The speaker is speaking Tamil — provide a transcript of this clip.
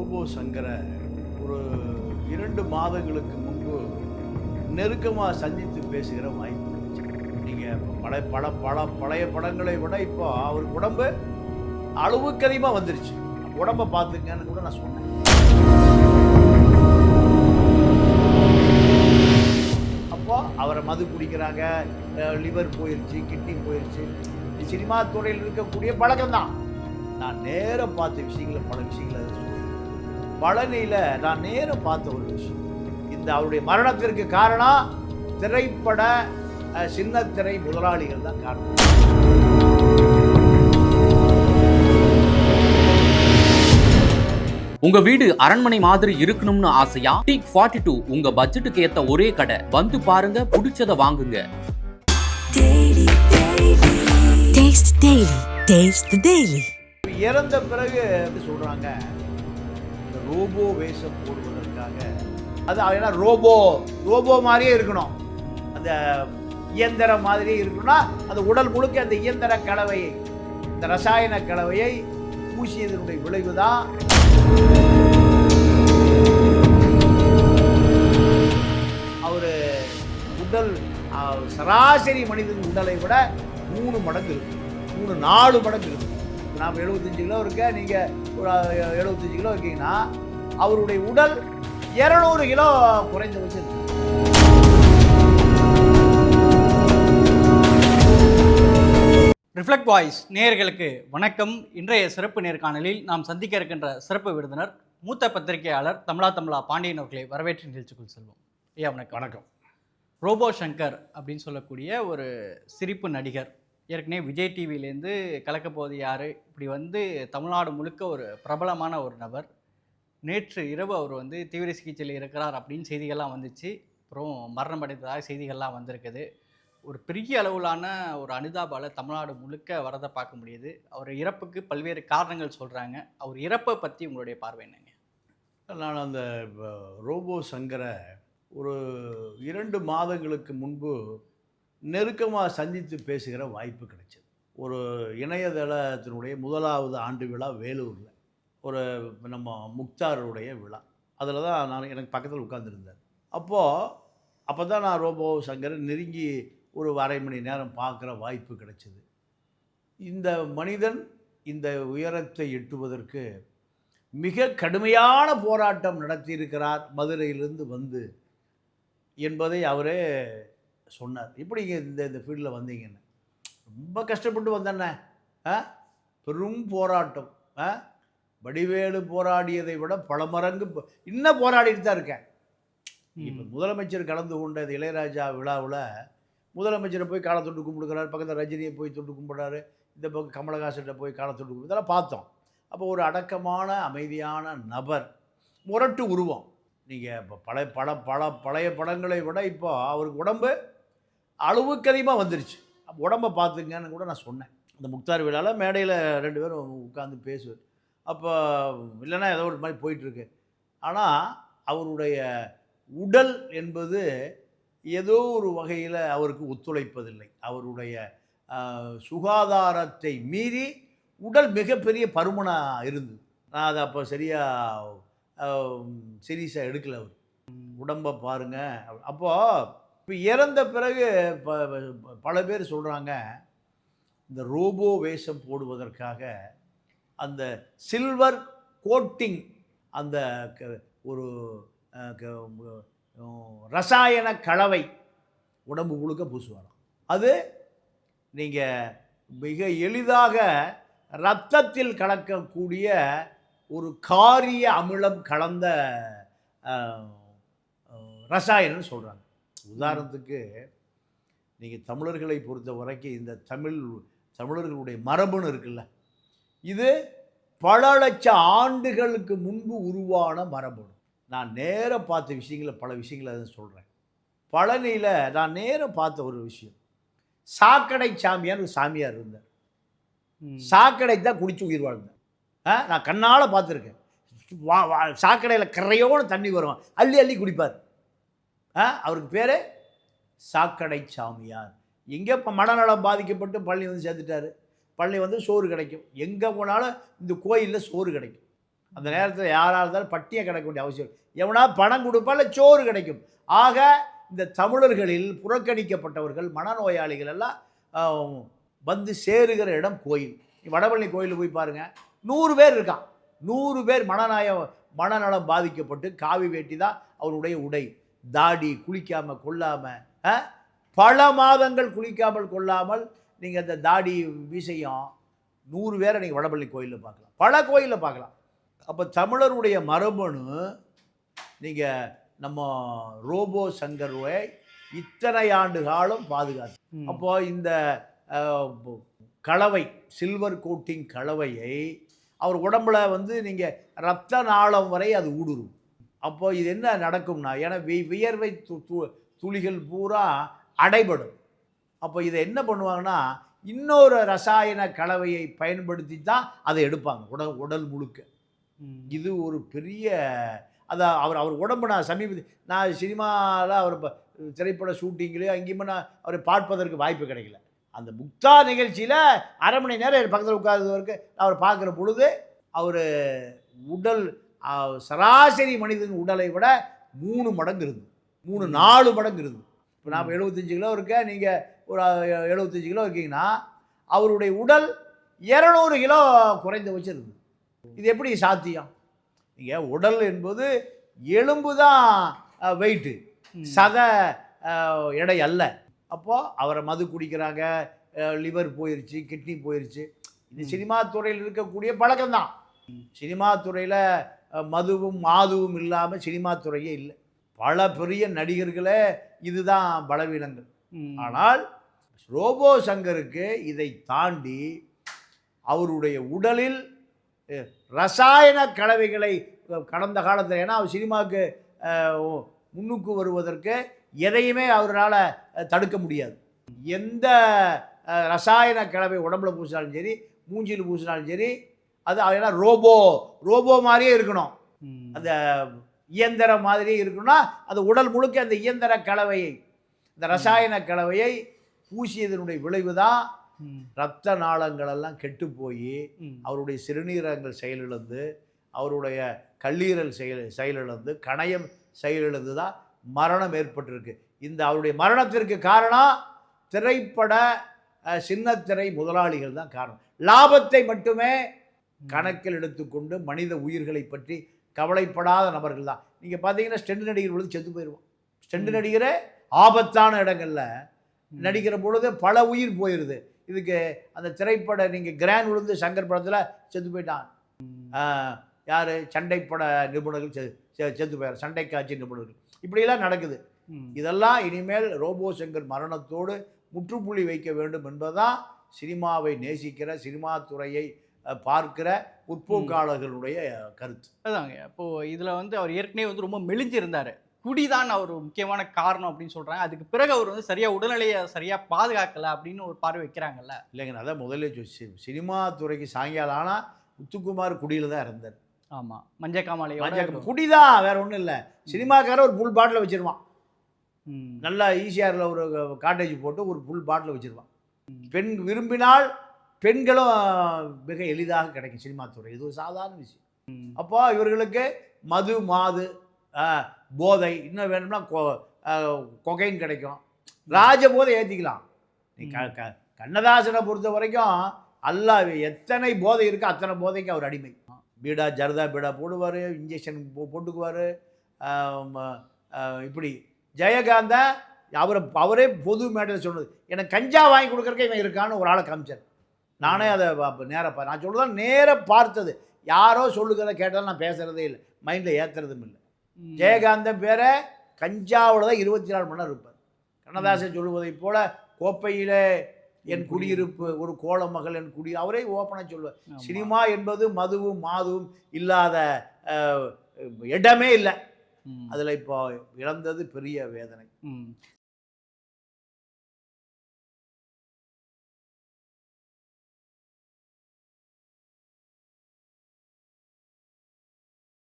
ரோபோ சங்கரை ஒரு 2 மாதங்களுக்கு முன்பு நெருக்கமாக சந்தித்து பேசுகிற வாய்ப்பு கிடைச்சு. நீங்கள் பழைய படங்களை விட இப்போ அவருக்கு உடம்பு அளவுக்கு அதிகமாக வந்துருச்சு. உடம்பை பார்த்துங்கன்னு கூட நான் சொன்னேன். அப்போ அவரை மது குடிக்கிறாங்க, லிவர் போயிருச்சு, கிட்னி போயிருச்சு. சினிமா துறையில் இருக்கக்கூடிய பழக்கம்தான். நான் நேராக பார்த்த விஷயங்களை பல விஷயங்களை பழனியில் நான் நேராக பார்த்த ஒரு விஷயம், இந்த அவருடைய மரணத்திற்கு காரணம் திரைப்பட சின்னத்திரை முதலாளிகள் தான் காரணம். உங்க வீடு அரண்மனை மாதிரி இருக்கணும்னு ஆசையா? டீக் 42 உங்க பட்ஜெட்டுக்கு ஏத்த ஒரே கடை. வந்து பாருங்க, பிடிச்சத வாங்குங்க. இறந்த பிறகு சொல்றாங்க இந்த ரோபோ வேஷம் போடுவதற்காக, அது ஏன்னா ரோபோ மாதிரியே இருக்கணும், அந்த இயந்திர மாதிரியே இருக்கணும்னா அந்த உடல் முழுக்க அந்த இயந்திர கலவையை, இந்த ரசாயன கலவையை பூசியதனுடைய விளைவுதான் அவர் உடல் சராசரி மனிதன் உடலை விட 3 மடங்கு இருக்கு, 4 மடங்கு இருக்கு. நாம் 75 கிலோ இருக்க, நீங்கள் ஒரு 75 கிலோ இருக்கீங்கன்னா அவருடைய உடல் 200 கிலோ குறைந்து வச்சிருக்கு. ரிஃப்ளெக்ட் வாய்ஸ் நேயர்களுக்கு வணக்கம். இன்றைய சிறப்பு நேர்காணலில் நாம் சந்திக்க இருக்கின்ற சிறப்பு விருந்தினர் மூத்த பத்திரிகையாளர் தமிழா பாண்டியன் அவர்களை வரவேற்று நிகழ்ச்சிக்குள் செல்வோம். ஐயா வணக்கம். வணக்கம். ரோபோ சங்கர் அப்படின்னு சொல்லக்கூடிய ஒரு சிரிப்பு நடிகர், ஏற்கனவே விஜய் டிவிலேருந்து கலக்கப்போவது யார், இப்படி வந்து தமிழ்நாடு முழுக்க ஒரு பிரபலமான ஒரு நபர். நேற்று இரவு அவர் வந்து தீவிர சிகிச்சையில் இருக்கிறார் அப்படின்னு செய்திகள்லாம் வந்துச்சு. அப்புறம் மரணம் அடைந்ததாக செய்திகள்லாம் வந்திருக்குது. ஒரு பெரிய அளவிலான ஒரு அனுதாபால தமிழ்நாடு முழுக்க வரதை பார்க்க முடியுது. அவர் இறப்புக்கு பல்வேறு காரணங்கள் சொல்கிறாங்க. அவர் இறப்பை பற்றி உங்களுடைய பார்வை என்னங்க? நான் அந்த ரோபோ சங்கரை ஒரு 2 மாதங்களுக்கு முன்பு நெருக்கமாக சந்தித்து பேசுகிற வாய்ப்பு கிடைச்சது. ஒரு இணையதளத்தினுடைய 1வது ஆண்டு விழா வேலூரில், ஒரு நம்ம முக்தாருடைய விழா, அதில் தான் எனக்கு பக்கத்தில் உட்கார்ந்துருந்தார். அப்போ தான் நான் ரோபோ சங்கரை நெருங்கி ஒரு அரை மணி நேரம் பார்க்குற வாய்ப்பு கிடைச்சிது. இந்த மனிதன் இந்த உயரத்தை எட்டுவதற்கு மிக கடுமையான போராட்டம் நடத்தியிருக்கிறார் மதுரையிலிருந்து வந்து என்பதை அவரே சொன்னார். இப்படி இந்த ஃபீல்டில் வந்தீங்கன்னு ரொம்ப கஷ்டப்பட்டு வந்தேன்னே, பெரும் போராட்டம், வடிவேலு போராடியதை விட பல மடங்கு இன்னும் போராடிட்டு தான் இருக்கேன். இப்போ முதலமைச்சர் கலந்து கொண்ட இந்த இளையராஜா விழாவில் முதலமைச்சரை போய் காலை தொட்டு கும்பிடுக்கிறார், பக்கத்தில் ரஜினியை போய் தொட்டு கும்பிடுறாரு, இந்த பக்கம் கமலஹாசன்கிட்ட போய் காலை தொட்டு கும்பிடு, இதெல்லாம் பார்த்தோம். அப்போ ஒரு அடக்கமான அமைதியான நபர், முரட்டு உருவம். நீங்கள் இப்போ பழைய படங்களை விட இப்போ அவருக்கு உடம்பு அளவுக்கு அதிகமாக வந்துருச்சு. அப்போ உடம்பை பார்த்துங்கன்னு கூட நான் சொன்னேன். அந்த முக்தார் விழாவில் மேடையில் 2 பேரும் உட்காந்து பேசுவார். அப்போ இல்லைன்னா ஏதோ ஒரு மாதிரி போயிட்டுருக்கு. ஆனால் அவருடைய உடல் என்பது ஏதோ ஒரு வகையில் அவருக்கு ஒத்துழைப்பதில்லை. அவருடைய சுகாதாரத்தை மீறி உடல் மிகப்பெரிய பருமனாக இருந்தது. நான் அதை அப்போ சீரியஸாக எடுக்கலை. அவர் உடம்பை பாருங்கள். அப்போது இப்போ இறந்த பிறகு பல பேர் சொல்கிறாங்க இந்த ரோபோ வேஷம் போடுவதற்காக அந்த சில்வர் கோட்டிங், அந்த ஒரு ரசாயன கலவை உடம்பு முழுக்க பூசுவாராம். அது நீங்கள் மிக எளிதாக இரத்தத்தில் கலக்கக்கூடிய ஒரு காரிய அமிலம் கலந்த ரசாயனம்னு சொல்கிறாங்க. உதாரணத்துக்கு நீங்கள் தமிழர்களை பொறுத்த வரைக்கும் இந்த தமிழர்களுடைய மரபுன்னு இருக்குல்ல, இது பல லட்சம் ஆண்டுகளுக்கு முன்பு உருவான மரபணு. நான் நேராக பார்த்த விஷயங்களை பல விஷயங்களை அதை சொல்கிறேன். பழனியில் நான் நேராக பார்த்த ஒரு விஷயம், சாக்கடை சாமியார் ஒரு சாமியார் இருந்தார். சாக்கடைக்கு தான் குடிச்சு உயிர் வாழ்ந்தார். நான் கண்ணால் பார்த்துருக்கேன். சாக்கடையில் கரையோடு தண்ணி வரும், அள்ளி அள்ளி குடிப்பார். அவருக்கு பேர் சாக்கடை சாமியார். எங்கே இப்போ மனநலம் பாதிக்கப்பட்டு பழனி வந்து சேர்த்துட்டார். பழனி வந்து சோறு கிடைக்கும், எங்கே போனாலும் இந்த கோயிலில் சோறு கிடைக்கும். அந்த நேரத்தில் யாராக இருந்தாலும் பட்டியை கிடக்க வேண்டிய அவசியம் இல்லை. எவனா பணம் கொடுப்பா இல்லை சோறு கிடைக்கும். ஆக இந்த தமிழர்களில் புறக்கணிக்கப்பட்டவர்கள் மனநோயாளிகள் எல்லாம் வந்து சேருகிற இடம் கோயில். வடபழனி கோயிலில் போய் பாருங்கள், 100 பேர் இருக்கான். 100 பேர் மனநலம் பாதிக்கப்பட்டு காவி வேட்டி தான் அவருடைய உடை. தாடி குளிக்காமல் கொள்ளாமல், பல மாதங்கள் குளிக்காமல் கொள்ளாமல் நீங்கள் அந்த தாடி வீசையும் 100 பேரை நீங்கள் வடபழனி கோயிலில் பார்க்கலாம், பல கோயிலில் பார்க்கலாம். அப்போ தமிழருடைய மரபணு நீங்கள் நம்ம ரோபோ சங்கரை இத்தனை ஆண்டு காலம் பாதுகாத்து. அப்போ இந்த கலவை சில்வர் கோட்டிங் கலவையை அவர் உடம்புல வந்து நீங்கள் ரத்த நாளம் வரை அது ஊடுருவும். அப்போ இது என்ன நடக்கும்னா, ஏன்னா வியர்வை துளிகள் பூரா அடைபடும். அப்போ இதை என்ன பண்ணுவாங்கன்னா, இன்னொரு ரசாயன கலவையை பயன்படுத்தி தான் அதை எடுப்பாங்க உடல் முழுக்க. இது ஒரு பெரிய அதான் அவர் உடம்பு நான் சினிமாவில் அவர் திரைப்பட ஷூட்டிங்லேயோ அங்கேயுமே நான் அவரை பார்ப்பதற்கு வாய்ப்பு கிடைக்கல. அந்த முக்தா நிகழ்ச்சியில் அரை மணி நேரம் பக்கத்தில் உட்கார்ந்தவருக்கு அவர் பார்க்குற பொழுது அவர் உடல் சராசரி மனிதன் உடலை விட 3 மடங்கு இருக்குது, 3-4 மடங்கு இருக்குது. இப்போ நாம் 75 கிலோ இருக்க, நீங்கள் ஒரு 75 கிலோ இருக்கீங்கன்னா அவருடைய உடல் 200 கிலோ குறைந்து வச்சிருக்கு. இது எப்படி சாத்தியம்? நீங்கள் உடல் என்பது எலும்பு தான் வெயிட்டு, சத எடை அல்ல. அப்போது அவரை மது குடிக்கிறாங்க, லிவர் போயிடுச்சு, கிட்னி போயிடுச்சு. இது சினிமா துறையில் இருக்கக்கூடிய பழக்கம்தான். சினிமா துறையில் மதுவும் மாதுவும் இல்லாமல் சினிமா துறையே இல்லை. பல பெரிய நடிகர்களே இதுதான் பலவீனங்கள். ஆனால் ரோபோ சங்கருக்கு இதை தாண்டி அவருடைய உடலில் ரசாயன கலவைகளை கடந்த காலத்தில், ஏன்னா அவர் சினிமாவுக்கு முன்னுக்கு வருவதற்கு எதையுமே அவரால் தடுக்க முடியாது. எந்த ரசாயன கலவை உடம்புல பூசினாலும் சரி, மூஞ்சியில் பூசினாலும் சரி, அது ஏன்னா ரோபோ மாதிரியே இருக்கணும், அந்த இயந்திர மாதிரியே இருக்கணும்னா அது உடல் முழுக்க அந்த இயந்திர கலவையை, இந்த ரசாயன கலவையை பூசியதனுடைய விளைவு தான் இரத்த நாளங்களெல்லாம் கெட்டு போய் அவருடைய சிறுநீரகங்கள் செயலிழந்து, அவருடைய கல்லீரல் செயலிழந்து, கணையம் செயலிழந்து தான் மரணம் ஏற்பட்டிருக்கு. இந்த அவருடைய மரணத்திற்கு காரணம் திரைப்பட சின்னத்திரை முதலாளிகள் தான் காரணம். லாபத்தை மட்டுமே கணக்கில் எடுத்துக்கொண்டு மனித உயிர்களை பற்றி கவலைப்படாத நபர்கள் தான். நீங்கள் பார்த்தீங்கன்னா ஸ்டெண்ட் நடிகர் பொழுது செத்து போயிடுவோம். ஸ்டெண்ட் நடிகரே ஆபத்தான இடங்களில் நடிக்கிற பொழுது பல உயிர் போயிடுது. இதுக்கு அந்த திரைப்பட நீங்கள் கிராண்ட் விழுந்து சங்கர் படத்தில் செத்து போயிட்டான். யார்? சண்டைப்பட நிபுணர்கள் செத்து போயிடுறார், சண்டை காட்சி நிபுணர்கள். இப்படியெல்லாம் நடக்குது. இதெல்லாம் இனிமேல் ரோபோ சங்கர் மரணத்தோடு முற்றுப்புள்ளி வைக்க வேண்டும் என்பதுதான் சினிமாவை நேசிக்கிற, சினிமா துறையை பார்க்கிற உட்போக்காளர்களுடைய கருத்து. அதாங்க. அப்போது இதில் வந்து அவர் ஏற்கனவே வந்து ரொம்ப மெலிஞ்சிருந்தார். குடிதான் அவர் முக்கியமான காரணம் அப்படின்னு சொல்கிறாங்க. அதுக்கு பிறகு அவர் வந்து சரியாக உடல்நிலையை சரியாக பாதுகாக்கலை அப்படின்னு ஒரு பார்வை வைக்கிறாங்கல்ல. இல்லைங்க, அதான் முதல்ல சினிமா துறைக்கு சாயங்காலம் ஆனால் முத்துக்குமார் குடியில் தான் இருந்தார். ஆமாம், மஞ்சக்காமாலை குடிதான், வேற ஒன்றும் இல்லை. சினிமாக்கார ஒரு ஃபுல் பாட்டில் வச்சிருவான், நல்லா ஈசிஆரில் ஒரு காட்டேஜ் போட்டு ஒரு ஃபுல் பாட்டில் வச்சிருவான். பெண் விரும்பினால் பெண்களும் மிக எளிதாக கிடைக்கும் சினிமா துறை. இது ஒரு சாதாரண விஷயம். அப்போ இவர்களுக்கு மது மாது போதை இன்னும் வேணும்னா கொகைன் கிடைக்கும். ராஜ போதை ஏற்றிக்கலாம். கண்ணதாசனை பொறுத்த வரைக்கும் அல்லாஹ் எத்தனை போதை இருக்கோ அத்தனை போதைக்கு அவர் அடிமை. பீடா ஜர்தா பீடா போடுவார், இன்ஜெக்ஷன் போட்டுக்குவார். இப்படி ஜெயகாந்த அவரே பொது மேடையில் சொன்னது, எனக்கு கஞ்சா வாங்கி கொடுக்குறக்கே இவன் இருக்கான்னு ஒரு ஆளை காமிச்சார். நானே அதை நேராக நான் சொல்லுதான் நேராக பார்த்தது. யாரோ சொல்லுகிறத கேட்டாலும் நான் பேசுகிறதே இல்லை, மைண்டில் ஏற்றுறதும் இல்லை. ஜெயகாந்தன் பேரை கஞ்சாவில் தான் 24 மணி நேரம் இருப்பார். கண்ணதாசன் சொல்லுவதை போல கோப்பையிலே என் குடியிருப்பு, ஒரு கோல மகள் என் குடி, அவரே ஓப்பனாக சொல்லுவார். சினிமா என்பது மதுவும் மாதுவும் இல்லாத இடமே இல்லை. அதில் இப்போ இழந்தது பெரிய வேதனை.